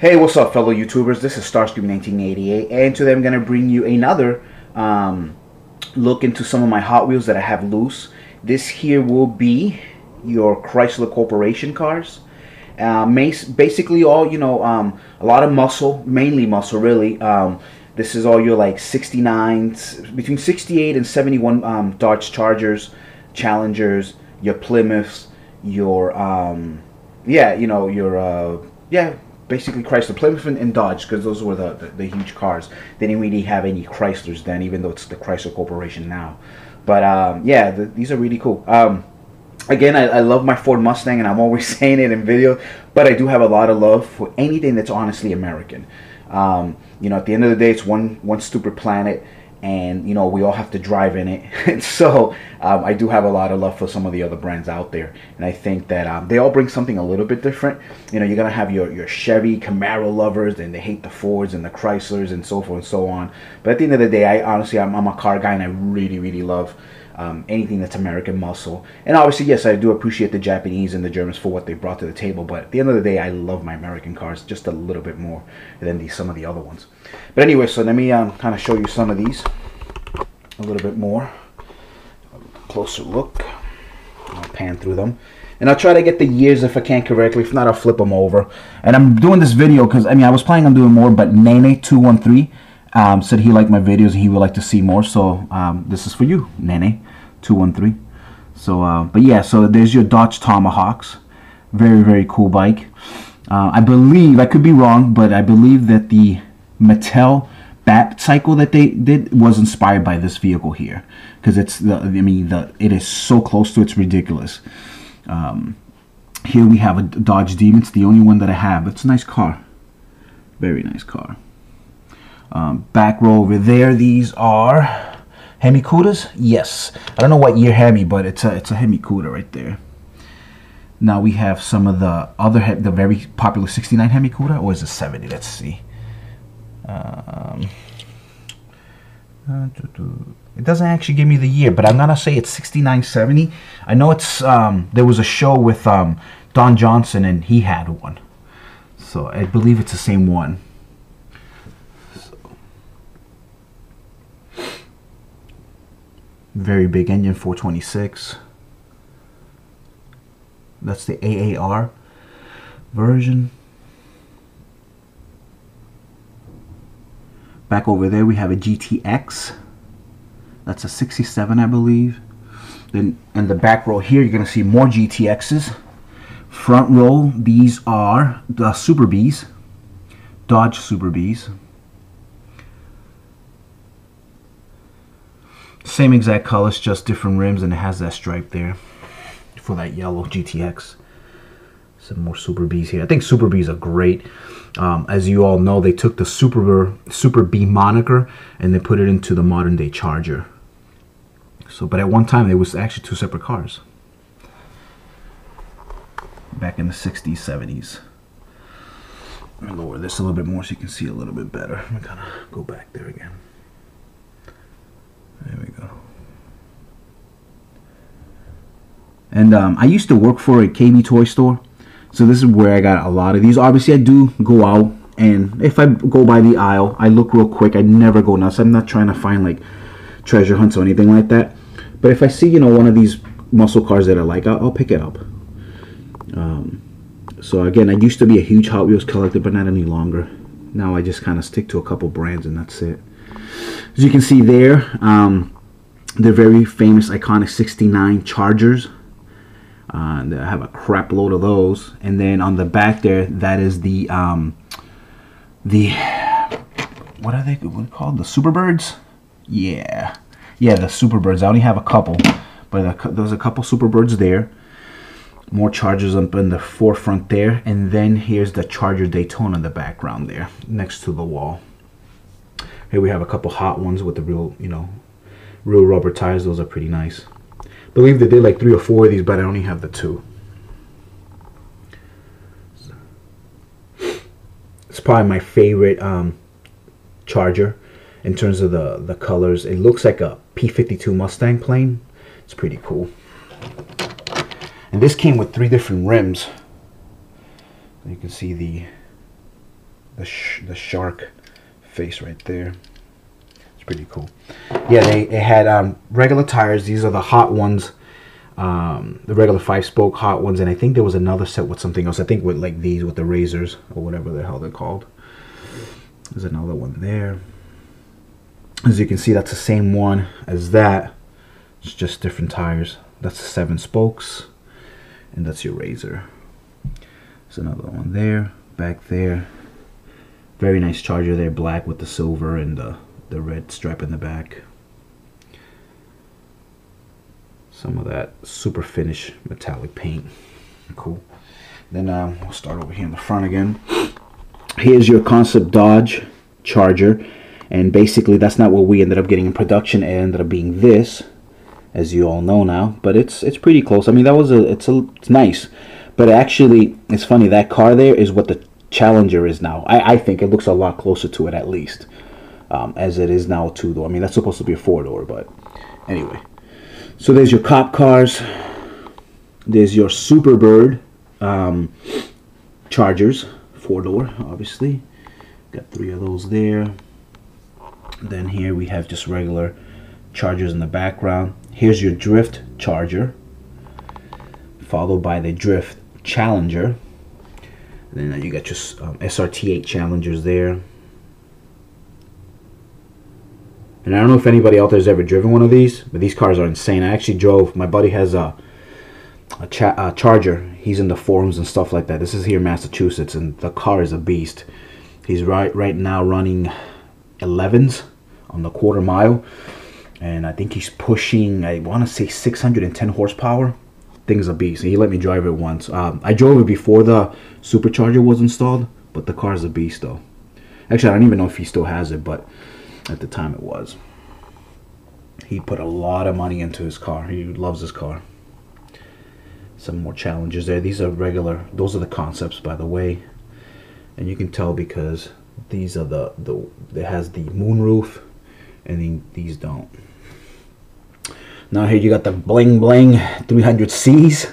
Hey, what's up, fellow YouTubers? This is Starscream1988, and today I'm going to bring you another look into some of my Hot Wheels that I have loose. This here will be your Chrysler Corporation cars. Basically all, a lot of muscle, mainly muscle, really. This is all your, like, 69s, between 68 and 71 Dodge Chargers, Challengers, your Plymouths, your, basically Chrysler, Plymouth, and Dodge, because those were the huge cars. They didn't really have any Chryslers then, even though it's the Chrysler Corporation now. But these are really cool. Again, I love my Ford Mustang, and I'm always saying it in video, but I do have a lot of love for anything that's honestly American. At the end of the day, it's one stupid planet, and we all have to drive in it. And so I do have a lot of love for some of the other brands out there, and I think that they all bring something a little bit different. You're gonna have your Chevy Camaro lovers, and they hate the Fords and the Chryslers and so forth and so on. But at the end of the day, I'm a car guy, and I really love anything that's American muscle. And obviously, yes, I do appreciate the Japanese and the Germans for what they brought to the table, but at the end of the day, I love my American cars just a little bit more than some of the other ones. But anyway, so let me kind of show you some of these a little bit more. Closer look. I'll pan through them, and I'll try to get the years if I can correctly. If not, I'll flip them over. And I'm doing this video because I was planning on doing more, but Nene213 said he liked my videos and he would like to see more. So this is for you, Nene213. So but yeah, so there's your Dodge Tomahawks. Very cool bike. I believe, I could be wrong, but I believe that the Mattel Bat cycle that they did was inspired by this vehicle here, because it's it is so close to, it's ridiculous. Here we have a Dodge Demon. It's the only one that I have. It's a nice car, very nice car. Back row over there, these are Hemi Cudas. Yes, I don't know what year Hemi, but it's a Hemi Cuda right there. Now we have some of the other the very popular 69 Hemi Cuda, or is it 70? Let's see. It doesn't actually give me the year, but I'm gonna say it's 69-70. I know it's there was a show with Don Johnson, and he had one, so I believe it's the same one. So, very big engine, 426. That's the AAR version. Back over there we have a GTX. That's a 67, I believe. Then in the back row here, you're going to see more GTXs. Front row, these are the Super Bs, Dodge Super Bs. Same exact colors, just different rims, and it has that stripe there for that yellow GTX. Some more Super Bs here. I think Super Bs are great. As you all know, they took the Super B moniker and they put it into the modern day Charger. So, but at one time it was actually two separate cars. Back in the 60s, 70s. I'm gonna lower this a little bit more so you can see a little bit better. I'm gonna go back there again. There we go. And I used to work for a KB toy store. So this is where I got a lot of these. Obviously, I do go out, and if I go by the aisle, I look real quick. I never go nuts. I'm not trying to find like treasure hunts or anything like that. But if I see, one of these muscle cars that I like, I'll pick it up. So again, I used to be a huge Hot Wheels collector, but not any longer. Now I just kind of stick to a couple brands, and that's it. As you can see there, the very famous, iconic 69 Chargers. I have a crap load of those, and then on the back there, that is the what are they called? The Superbirds? Yeah, the Superbirds. I only have a couple, but there's a couple Superbirds there. More Chargers up in the forefront there, and then here's the Charger Daytona in the background there, next to the wall. Here we have a couple hot ones with the real rubber tires. Those are pretty nice. I believe they did like 3 or 4 of these, but I only have the 2. It's probably my favorite Charger in terms of the colors. It looks like a P-52 Mustang plane. It's pretty cool. And this came with 3 different rims. You can see the shark face right there. It's pretty cool. Yeah, they had regular tires. These are the hot ones, the regular 5-spoke hot ones, and I think there was another set with something else. I think with like these with the razors or whatever the hell they're called. There's another one there. As you can see, that's the same one as that. It's just different tires. That's the 7 spokes, and that's your razor. There's another one there, back there. Very nice Charger there, black with the silver and the red stripe in the back. Some of that super finish metallic paint. Cool. Then we'll start over here in the front again. Here's your concept Dodge Charger, and basically that's not what we ended up getting in production. It ended up being this, as you all know now, but it's pretty close. I mean, that was it's nice, but actually it's funny, that car there is what the Challenger is now. I think it looks a lot closer to it, at least, as it is now too, though. I mean, that's supposed to be a 4-door, but anyway. So there's your cop cars. There's your Superbird Chargers, 4-door, obviously. Got 3 of those there. Then here we have just regular Chargers in the background. Here's your Drift Charger, followed by the Drift Challenger. And then you got your SRT8 Challengers there. And I don't know if anybody out there has ever driven one of these, but these cars are insane. I actually drove. My buddy has a Charger. He's in the forums and stuff like that. This is here in Massachusetts, and the car is a beast. He's right now running 11s on the quarter mile, and I think he's pushing, I want to say 610 horsepower. Thing's a beast. He let me drive it once. I drove it before the supercharger was installed, but the car's a beast though. Actually, I don't even know if he still has it, but at the time it was. He put a lot of money into his car. He loves his car. Some more Challengers there. These are regular. Those are the concepts, by the way, and you can tell because these are it has the moonroof, and then these don't. Now here you got the bling bling 300Cs,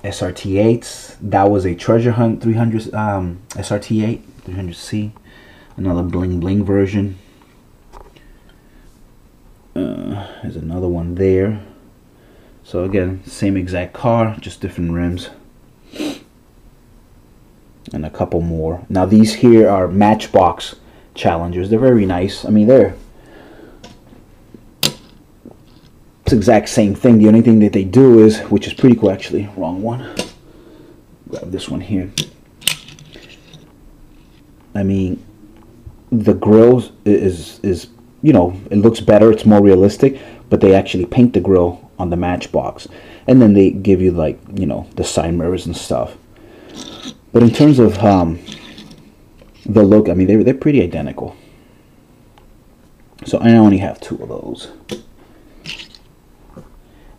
SRT8s. That was a Treasure Hunt 300 SRT8 300C. Another bling bling version. There's another one there. So again, same exact car, just different rims. And a couple more. Now these here are Matchbox Challengers. They're very nice. I mean, it's the exact same thing. The only thing that they do is, which is pretty cool actually, wrong one. Grab this one here. I mean, the grill is you know, it looks better, it's more realistic, but they actually paint the grill on the Matchbox, and then they give you, like, you know, the side mirrors and stuff. But in terms of the look, I mean, they're pretty identical. So I only have 2 of those.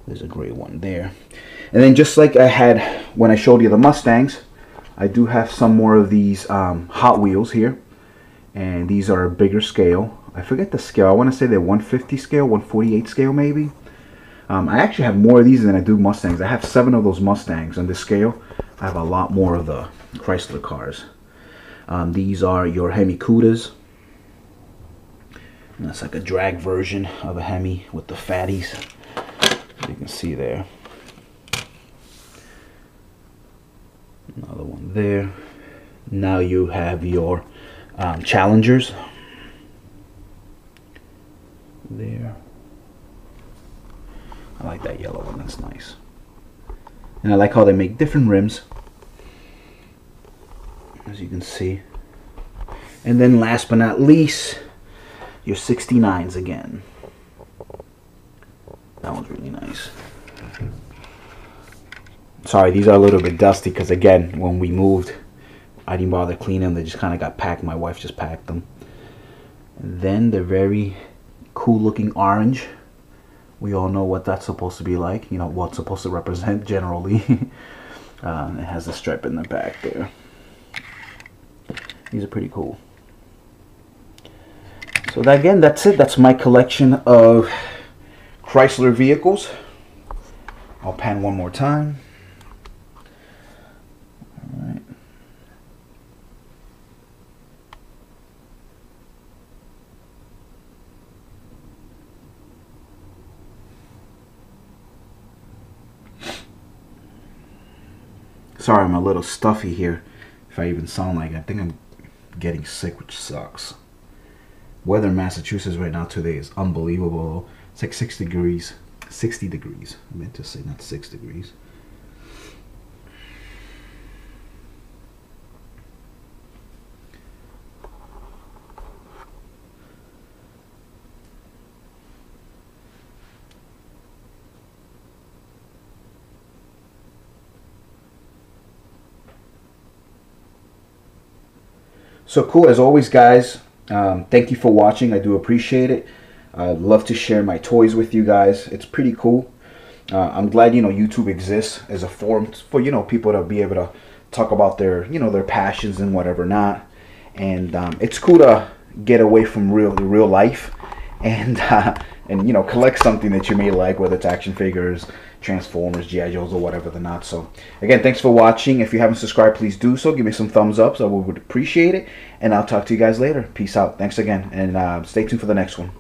There's a gray one there. And then just like I had when I showed you the Mustangs, I do have some more of these Hot Wheels here. And these are a bigger scale. I forget the scale. I want to say they're 150 scale, 148 scale maybe. I actually have more of these than I do Mustangs. I have 7 of those Mustangs on this scale. I have a lot more of the Chrysler cars. These are your Hemi Cudas. And that's like a drag version of a Hemi with the fatties. You can see there. Another one there. Now you have your Challengers. There. I like that yellow one, that's nice. And I like how they make different rims, as you can see. And then last but not least, your 69s again. That one's really nice. Sorry, these are a little bit dusty because, again, when we moved, I didn't bother cleaning them. They just kind of got packed. My wife just packed them. And then the very cool looking orange. We all know what that's supposed to be like. You know, what it's supposed to represent generally. It has the stripe in the back there. These are pretty cool. So that, again, that's it. That's my collection of Chrysler vehicles. I'll pan one more time. Alright. Sorry, I'm a little stuffy here. If I even sound like it. I think I'm getting sick, which sucks. Weather in Massachusetts right now today is unbelievable. It's like 6 degrees. 60 degrees. I meant to say not 6 degrees. So cool, as always, guys. Thank you for watching. I do appreciate it. I'd love to share my toys with you guys. It's pretty cool. I'm glad, you know, YouTube exists as a forum for, you know, people to be able to talk about their, you know, their passions and whatever not. And it's cool to get away from real life and you know, collect something that you may like, whether it's action figures, Transformers, G.I. Joes, or whatever the not. So again, thanks for watching. If you haven't subscribed, please do so. Give me some thumbs up, so I would appreciate it. And I'll talk to you guys later. Peace out. Thanks again, and stay tuned for the next one.